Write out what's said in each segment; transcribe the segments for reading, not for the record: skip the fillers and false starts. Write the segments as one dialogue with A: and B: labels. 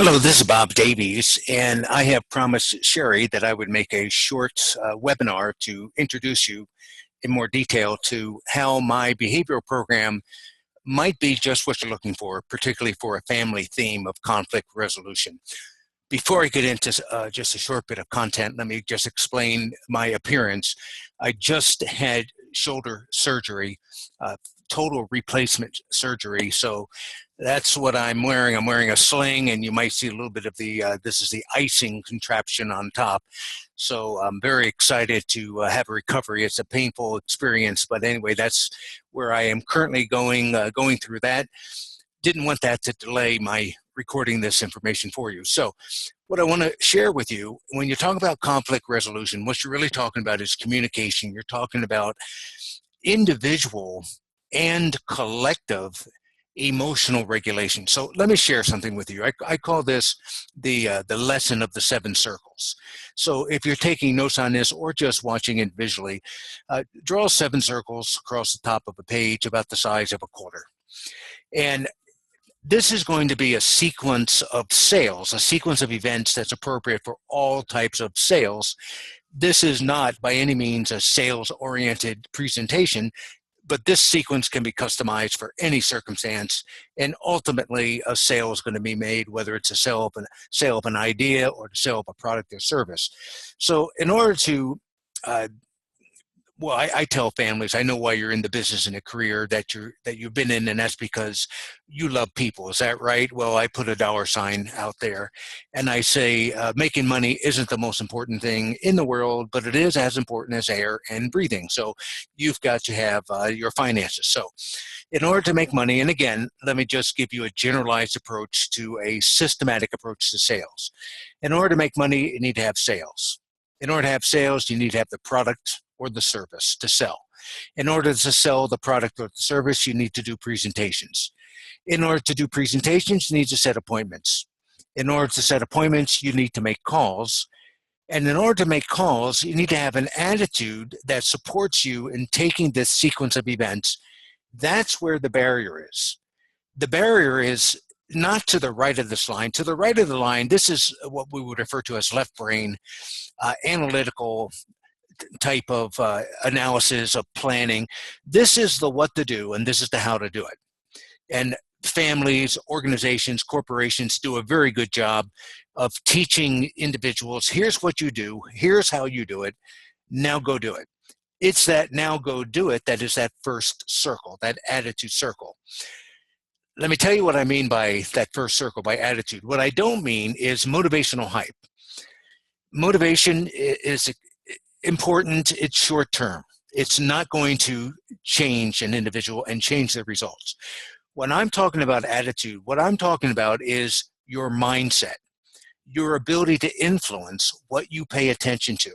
A: Hello, this is Bob Davies, and I have promised Sherry that I would make a short webinar to introduce you in more detail to how my behavioral program might be just what you're looking for, particularly for a family theme of conflict resolution. Before I get into just a short bit of content, let me just explain my appearance. I just had shoulder surgery, total replacement surgery, so that's what I'm wearing. I'm wearing a sling, and you might see a little bit of this is the icing contraption on top. So I'm very excited to have a recovery. It's a painful experience, but anyway, that's where I am currently going through that. Didn't want that to delay my recording this information for you. So what I want to share with you, when you talk about conflict resolution, what you're really talking about is communication. You're talking about individual and collective emotional regulation. So let me share something with you. I call this the lesson of the 7 circles. So if you're taking notes on this or just watching it visually, draw 7 circles across the top of a page about the size of a quarter. And this is going to be a sequence of sales, a sequence of events that's appropriate for all types of sales. This is not by any means a sales-oriented presentation, but this sequence can be customized for any circumstance, and ultimately a sale is going to be made, whether it's a sale of an idea or the sale of a product or service. So in order to well, I tell families, I know why you're in the business and a career that you've been in, and that's because you love people. Is that right? Well, I put a dollar sign out there, and I say making money isn't the most important thing in the world, but it is as important as air and breathing. So you've got to have your finances. So in order to make money, and again, let me just give you a generalized approach to a systematic approach to sales. In order to make money, you need to have sales. In order to have sales, you need to have the product or the service to sell. In order to sell the product or the service, you need to do presentations. In order to do presentations, you need to set appointments. In order to set appointments, you need to make calls. And in order to make calls, you need to have an attitude that supports you in taking this sequence of events. That's where the barrier is. The barrier is not to the right of this line. To the right of the line, this is what we would refer to as left brain, analytical type of analysis of planning. This is the what to do, and this is the how to do it. And families, organizations, corporations do a very good job of teaching individuals, here's what you do, here's how you do it, now go do it. It's that now go do it that is that first circle, that attitude circle. Let me tell you what I mean by that first circle, by attitude. What I don't mean is motivational hype. Motivation is important, it's short term. It's not going to change an individual and change their results. When I'm talking about attitude, what I'm talking about is your mindset, your ability to influence what you pay attention to,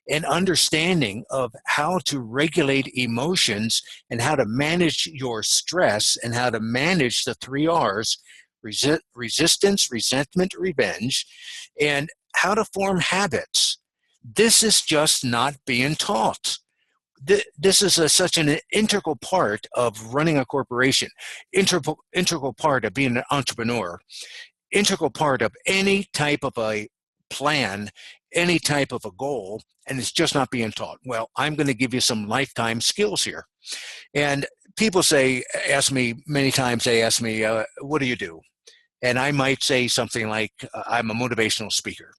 A: and understanding of how to regulate emotions and how to manage your stress and how to manage the 3 R's, resistance, resentment, revenge, and how to form habits. This is just not being taught. This is such an integral part of running a corporation, integral part of being an entrepreneur, integral part of any type of a plan, any type of a goal, and it's just not being taught. Well, I'm going to give you some lifetime skills here. And people ask me many times, they ask me, what do you do? And I might say something like, I'm a motivational speaker.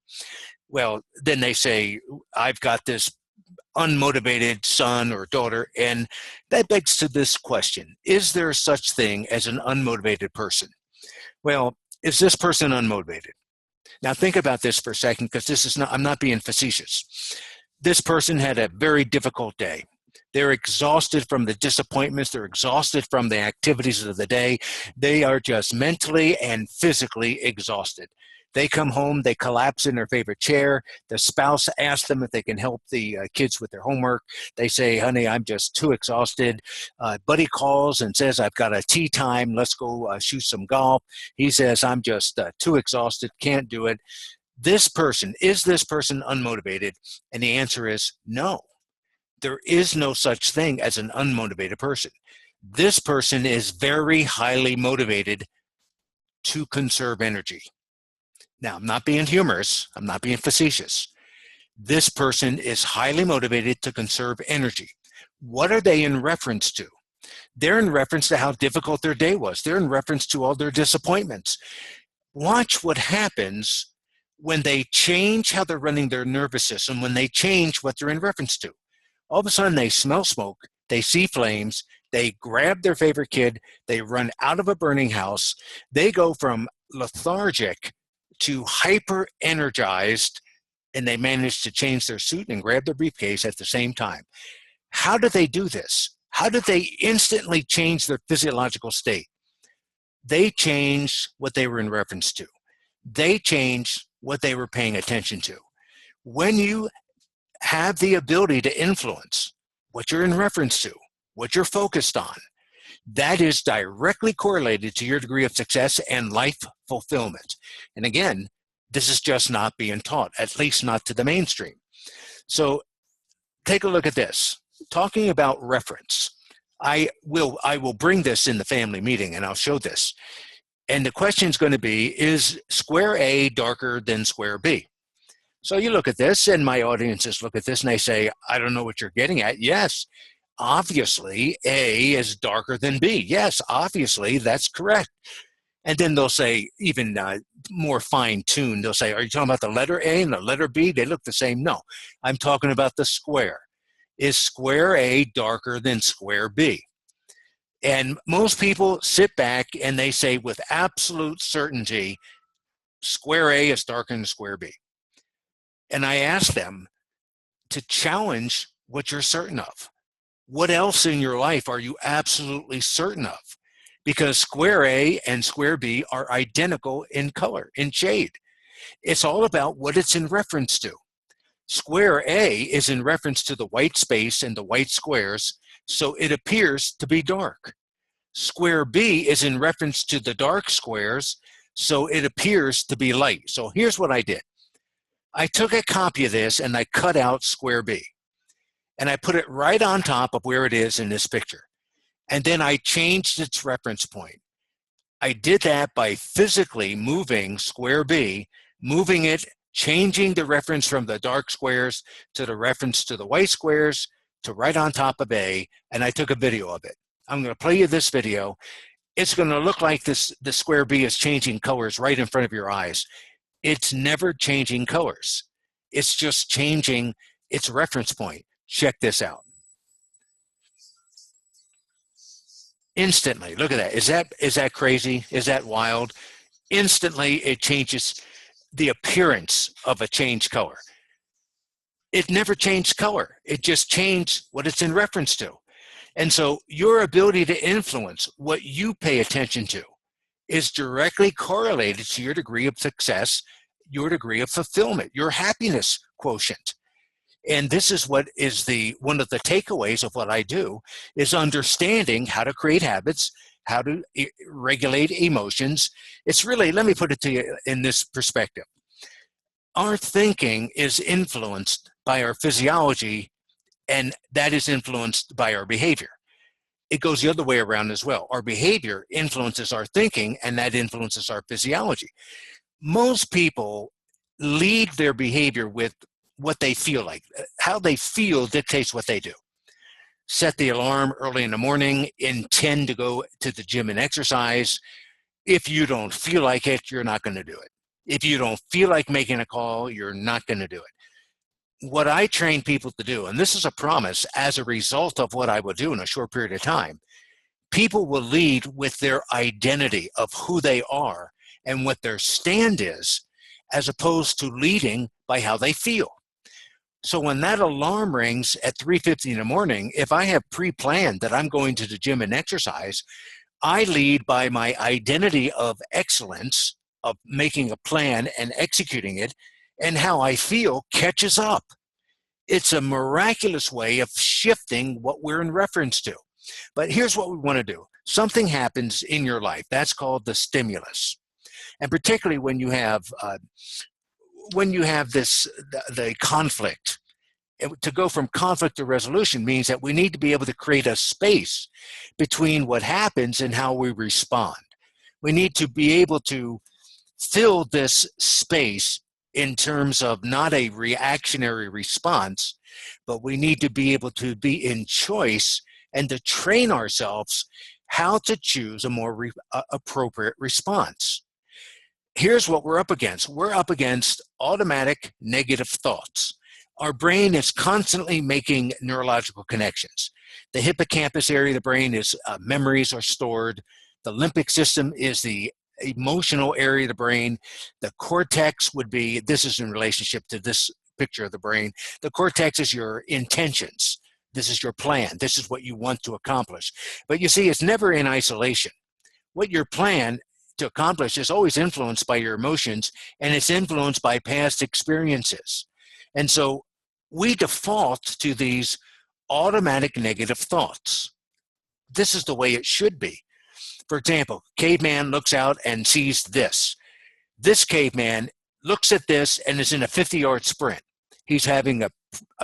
A: Well, then they say, I've got this unmotivated son or daughter, and that begs to this question: is there such thing as an unmotivated person? Well, is this person unmotivated? Now think about this for a second, because I'm not being facetious. This person had a very difficult day. They're exhausted from the disappointments. They're exhausted from the activities of the day. They are just mentally and physically exhausted. They come home, they collapse in their favorite chair. The spouse asks them if they can help the kids with their homework. They say, honey, I'm just too exhausted. Buddy calls and says, I've got a tea time. Let's go shoot some golf. He says, I'm just too exhausted, can't do it. Is this person unmotivated? And the answer is no. There is no such thing as an unmotivated person. This person is very highly motivated to conserve energy. Now, I'm not being humorous. I'm not being facetious. This person is highly motivated to conserve energy. What are they in reference to? They're in reference to how difficult their day was. They're in reference to all their disappointments. Watch what happens when they change how they're running their nervous system, when they change what they're in reference to. All of a sudden, they smell smoke, they see flames, they grab their favorite kid, they run out of a burning house, they go from lethargic to hyper energized, and they manage to change their suit and grab their briefcase at the same time. How do they do this? How did they instantly change their physiological state? They changed what they were in reference to. They changed what they were paying attention to. When you have the ability to influence what you're in reference to, what you're focused on, that is directly correlated to your degree of success and life fulfillment. And again, this is just not being taught, at least not to the mainstream. So take a look at this. Talking about reference, I will bring this in the family meeting and I'll show this. And the question is going to be, is square A darker than square B? So you look at this, and my audiences look at this and they say, I don't know what you're getting at. Yes, obviously A is darker than B. Yes, obviously that's correct. And then they'll say, even more fine-tuned, they'll say, are you talking about the letter A and the letter B? They look the same. No, I'm talking about the square. Is square A darker than square B? And most people sit back and they say with absolute certainty, square A is darker than square B. And I ask them to challenge what you're certain of. What else in your life are you absolutely certain of? Because square A and square B are identical in color, in shade. It's all about what it's in reference to. Square A is in reference to the white space and the white squares, so it appears to be dark. Square B is in reference to the dark squares, so it appears to be light. So here's what I did. I took a copy of this and I cut out square B. And I put it right on top of where it is in this picture. And then I changed its reference point. I did that by physically moving square B, moving it, changing the reference from the dark squares to the reference to the white squares to right on top of A, and I took a video of it. I'm going to play you this video. It's going to look like the square B is changing colors right in front of your eyes. It's never changing colors. It's just changing its reference point. Check this out. Instantly, look at that. Is that crazy? Is that wild? Instantly, it changes the appearance of a changed color. It never changed color. It just changed what it's in reference to. And so your ability to influence what you pay attention to is directly correlated to your degree of success, your degree of fulfillment, your happiness quotient. And this is what is one of the takeaways of what I do, is understanding how to create habits, how to regulate emotions. It's really, let me put it to you in this perspective. Our thinking is influenced by our physiology, and that is influenced by our behavior. It goes the other way around as well. Our behavior influences our thinking, and that influences our physiology. Most people lead their behavior with what they feel like. How they feel dictates what they do. Set the alarm early in the morning, intend to go to the gym and exercise. If you don't feel like it, you're not going to do it. If you don't feel like making a call, you're not going to do it. What I train people to do, and this is a promise as a result of what I will do in a short period of time, people will lead with their identity of who they are and what their stand is, as opposed to leading by how they feel. So when that alarm rings at 3:50 in the morning, if I have pre-planned that I'm going to the gym and exercise, I lead by my identity of excellence, of making a plan and executing it, and how I feel catches up. It's a miraculous way of shifting what we're in reference to. But here's what we want to do. Something happens in your life. That's called the stimulus. And particularly when you have the conflict. To go from conflict to resolution means that we need to be able to create a space between what happens and how we respond. We need to be able to fill this space in terms of not a reactionary response, but we need to be able to be in choice and to train ourselves how to choose a more appropriate response. Here's what we're up against. We're up against automatic negative thoughts. Our brain is constantly making neurological connections. The hippocampus area of the brain is memories are stored. The limbic system is the emotional area of the brain. The cortex would be, this is in relationship to this picture of the brain. The cortex is your intentions. This is your plan. This is what you want to accomplish. But you see, it's never in isolation. What your plan to accomplish is always influenced by your emotions, and it's influenced by past experiences. And so we default to these automatic negative thoughts. This is the way it should be. For example, Caveman looks out and sees this. This caveman looks at this and is in a 50-yard sprint. He's having a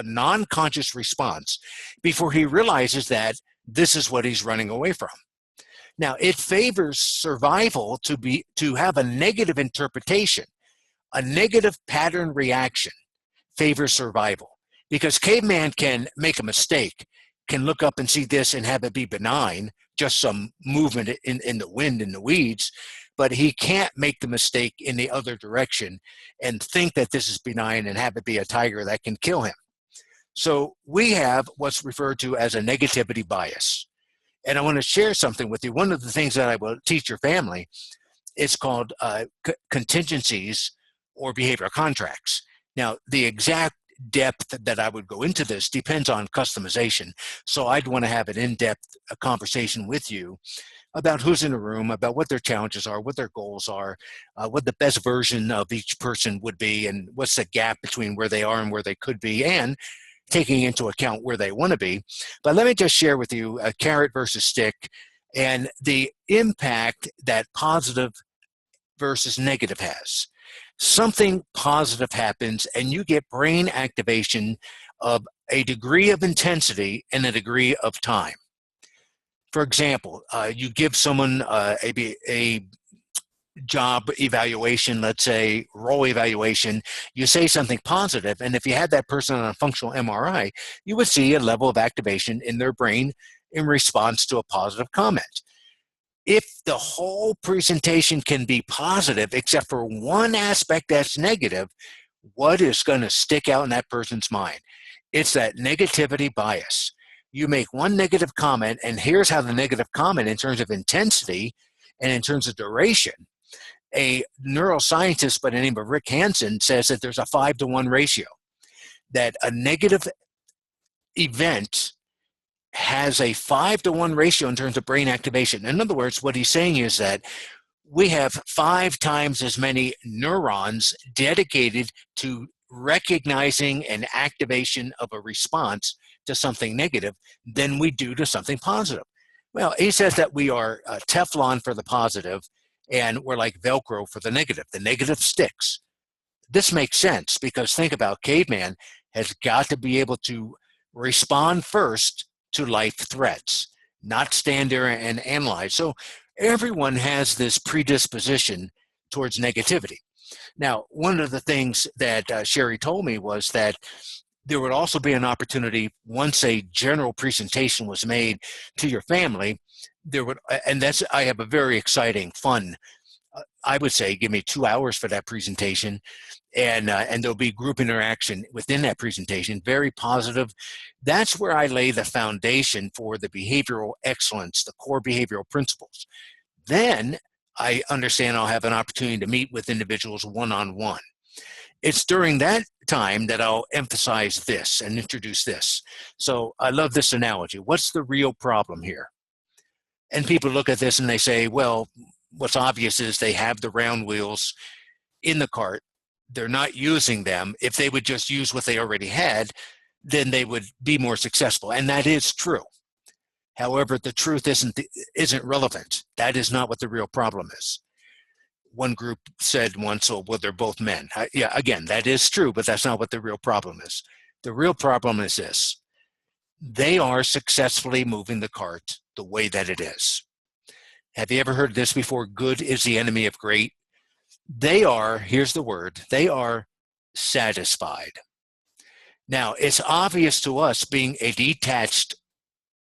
A: non-conscious response before he realizes that this is what he's running away from. Now, it favors survival to have a negative interpretation. A negative pattern reaction favors survival, because Caveman can make a mistake, can look up and see this and have it be benign, just some movement in the wind, in the weeds, but he can't make the mistake in the other direction and think that this is benign and have it be a tiger that can kill him. So we have what's referred to as a negativity bias. And I want to share something with you. One of the things that I will teach your family is called contingencies or behavioral contracts. Now, the exact depth that I would go into this depends on customization. So I'd want to have an in-depth conversation with you about who's in the room, about what their challenges are, what their goals are, what the best version of each person would be, and what's the gap between where they are and where they could be, and taking into account where they want to be. But let me just share with you a carrot versus stick and the impact that positive versus negative has. Something positive happens and you get brain activation of a degree of intensity and a degree of time. For example, you give someone a job evaluation, let's say role evaluation, you say something positive, and if you had that person on a functional MRI, you would see a level of activation in their brain in response to a positive comment. If the whole presentation can be positive except for one aspect that's negative, what is going to stick out in that person's mind? It's that negativity bias. You make one negative comment, and here's how the negative comment, in terms of intensity and in terms of duration, a neuroscientist by the name of Rick Hansen says that there's a 5-to-1 ratio, that a negative event has a 5-to-1 ratio in terms of brain activation. In other words, what he's saying is that we have 5 times as many neurons dedicated to recognizing an activation of a response to something negative than we do to something positive. Well, he says that we are Teflon for the positive, and we're like Velcro for the negative. The negative sticks. This makes sense, because think about, Caveman has got to be able to respond first to life threats, not stand there and analyze. So everyone has this predisposition towards negativity. Now, one of the things that Sherry told me was that there would also be an opportunity, once a general presentation was made to your family, there would, and that's, I have a very exciting, fun, I would say, give me 2 hours for that presentation, and there'll be group interaction within that presentation, very positive. That's where I lay the foundation for the behavioral excellence, the core behavioral principles. Then I understand I'll have an opportunity to meet with individuals one-on-one. It's during that time that I'll emphasize this and introduce this. So I love this analogy. What's the real problem here? And people look at this and they say, well, what's obvious is they have the round wheels in the cart. They're not using them. If they would just use what they already had, then they would be more successful. And that is true. However, the truth isn't relevant. That is not what the real problem is. One group said once, oh, well, they're both men. Yeah, again, that is true, but that's not what the real problem is. The real problem is this. They are successfully moving the cart the way that it is. Have you ever heard this before? Good is the enemy of great. They are, here's the word, they are satisfied. Now, it's obvious to us, being a detached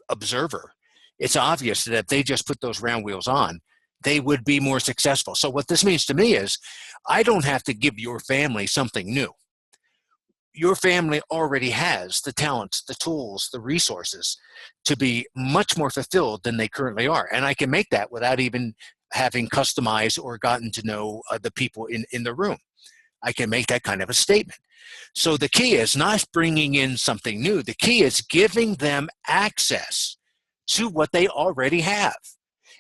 A: observer, it's obvious that if they just put those round wheels on, they would be more successful. So what this means to me is I don't have to give your family something new. Your family already has the talents, the tools, the resources to be much more fulfilled than they currently are. And I can make that without even having customized or gotten to know the people in the room. I can make that kind of a statement. So the key is not bringing in something new. The key is giving them access to what they already have.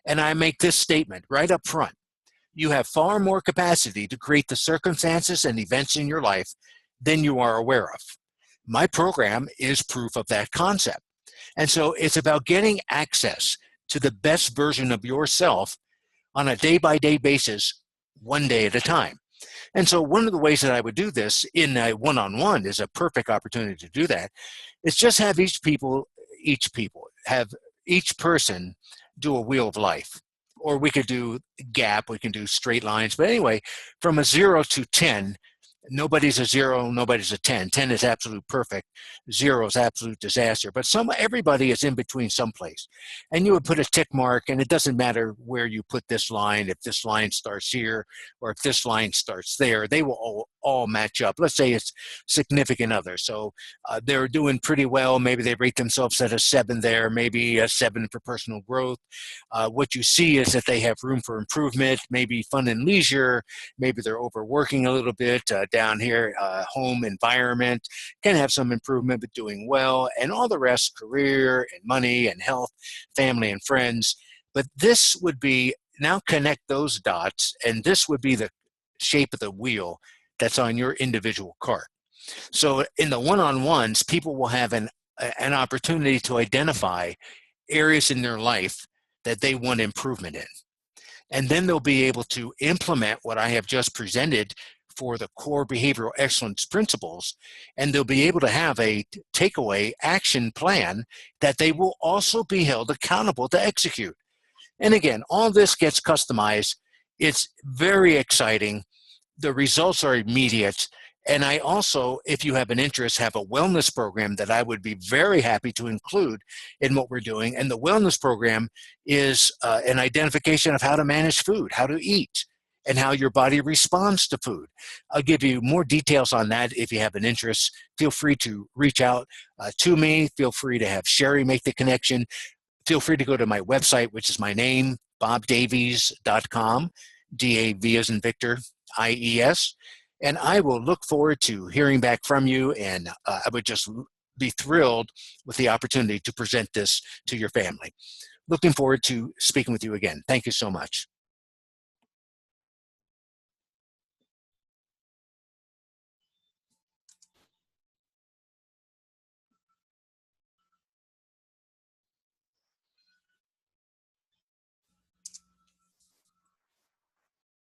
A: And I make this statement right up front. You have far more capacity to create the circumstances and events in your life than you are aware of. My program is proof of that concept. And so it's about getting access to the best version of yourself on a day-by-day basis, one day at a time. And so one of the ways that I would do this in a one-on-one is a perfect opportunity to do that. It's just have each person do a wheel of life. Or we could do gap, we can do straight lines. But anyway, from a 0 to 10, nobody's a 0, nobody's a 10. 10 is absolute perfect. 0 is absolute disaster. But everybody is in between someplace. And you would put a tick mark, and it doesn't matter where you put this line, if this line starts here or if this line starts there, they will all match up. Let's say it's significant other. So they're doing pretty well. Maybe they rate themselves at a 7 there, maybe a 7 for personal growth. What you see is that they have room for improvement, maybe fun and leisure, maybe they're overworking a little bit. Down here, home environment can have some improvement, but doing well, and all the rest, career and money and health, family and friends. But this would be, now connect those dots, and this would be the shape of the wheel that's on your individual cart. So in the one-on-ones, people will have an opportunity to identify areas in their life that they want improvement in. And then they'll be able to implement what I have just presented for the core behavioral excellence principles, and they'll be able to have a takeaway action plan that they will also be held accountable to execute. And again, all this gets customized. It's very exciting. The results are immediate. And I also, if you have an interest, have a wellness program that I would be very happy to include in what we're doing. And the wellness program is an identification of how to manage food, how to eat, and how your body responds to food. I'll give you more details on that if you have an interest. Feel free to reach out to me. Feel free to have Sherry make the connection. Feel free to go to my website, which is my name, bobdavies.com, D-A-V as in Victor, I-E-S. And I will look forward to hearing back from you, and I would just be thrilled with the opportunity to present this to your family. Looking forward to speaking with you again. Thank you so much.